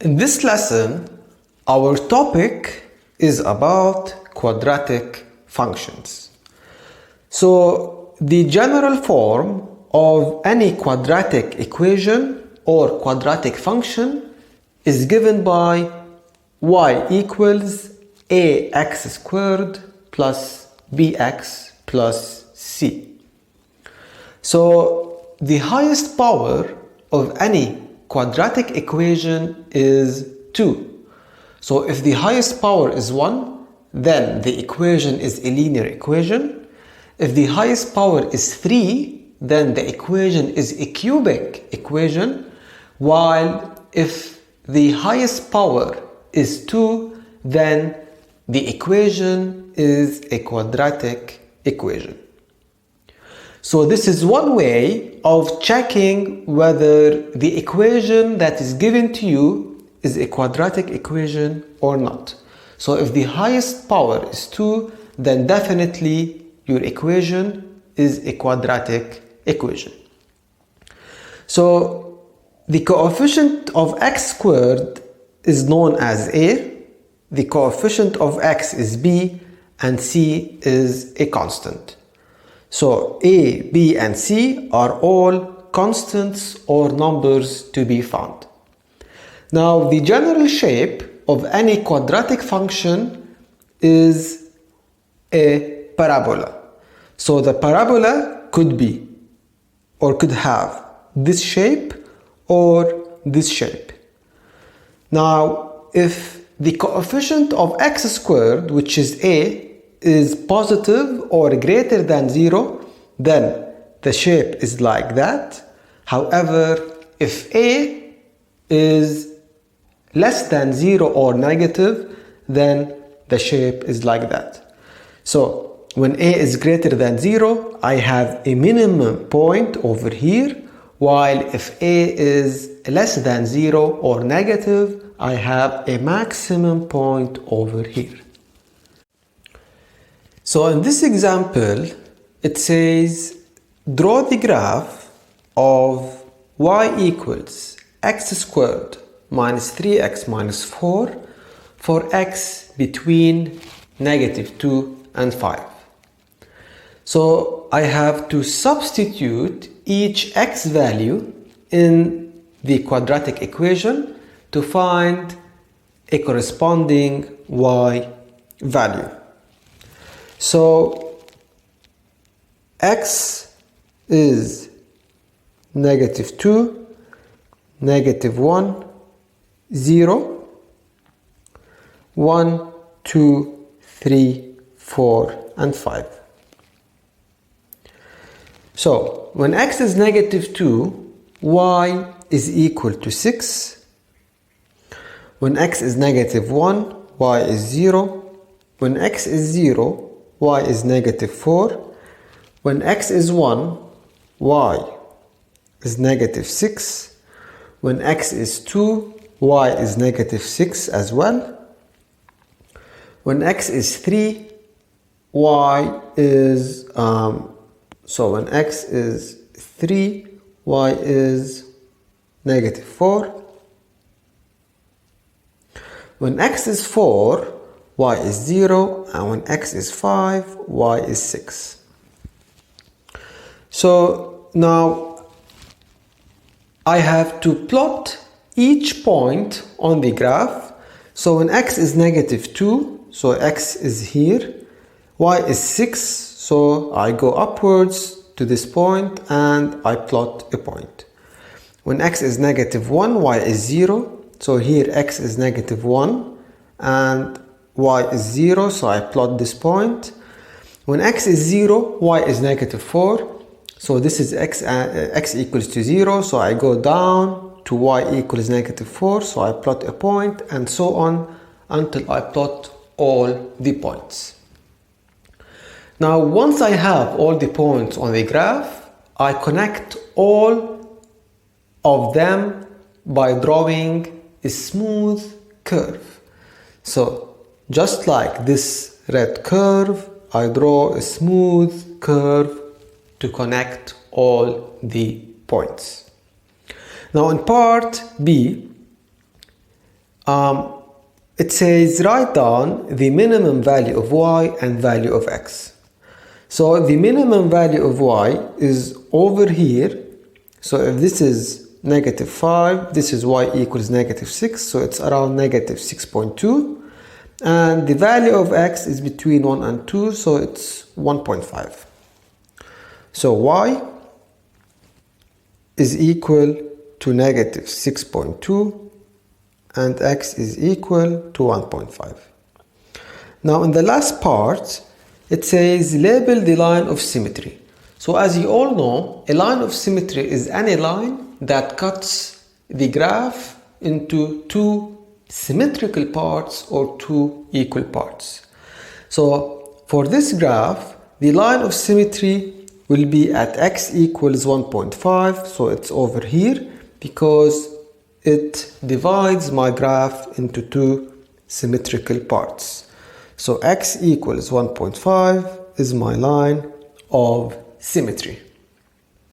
In this lesson, our topic is about quadratic functions. So, the general form of any quadratic equation or quadratic function is given by y equals ax squared plus bx plus c. So, the highest power of any quadratic equation is 2. So if the highest power is 1, then the equation is a linear equation. If the highest power is 3, then the equation is a cubic equation. While if the highest power is 2, then the equation is a quadratic equation. So this is one way of checking whether the equation that is given to you is a quadratic equation or not. So if the highest power is 2, then definitely your equation is a quadratic equation. So the coefficient of x squared is known as a, the coefficient of x is b, and c is a constant. So a, b, and c are all constants or numbers to be found. Now the general shape of any quadratic function is a parabola. So the parabola could be or could have this shape or this shape. Now if the coefficient of x squared, which is a, is positive or greater than 0, then the shape is like that. However, if a is less than 0 or negative, then the shape is like that. So when a is greater than 0, I have a minimum point over here, while if a is less than 0 or negative, I have a maximum point over here. So in this example, it says, draw the graph of y equals x squared minus 3x minus 4 for x between negative 2 and 5. So I have to substitute each x value in the quadratic equation to find a corresponding y value. So x is negative 2, negative 1, 0, 1, 2, 3, 4, and 5. So when x is negative 2, y is equal to 6. When x is negative 1, y is 0. When x is 0, y is negative 4. When x is 1, y is negative 6. When x is 2, y is negative 6 as well. When x is 3, y is, so when x is 3, y is negative 4. When x is 4, y is 0, and when x is 5, y is 6. So now I have to plot each point on the graph. So when x is negative 2, so x is here, y is 6, so I go upwards to this point and I plot a point. When x is negative 1, y is 0, so here x is negative 1 and y is 0, so I plot this point. When x is 0, y is negative 4, so this is x equals to 0, so I go down to y equals negative 4, so I plot a point, and so on until I plot all the points. Now once I have all the points on the graph, I connect all of them by drawing a smooth curve. So just like this red curve, I draw a smooth curve to connect all the points. Now in part B, It says write down the minimum value of y and value of x. So the minimum value of y is over here. So if this is negative 5, this is y equals negative 6, so it's around negative 6.2. And the value of x is between 1 and 2, so it's 1.5. So y is equal to negative 6.2 and x is equal to 1.5. Now in the last part, it says label the line of symmetry. So as you all know, a line of symmetry is any line that cuts the graph into two symmetrical parts or two equal parts. So for this graph, the line of symmetry will be at x equals 1.5, so it's over here because it divides my graph into two symmetrical parts. So x equals 1.5 is my line of symmetry.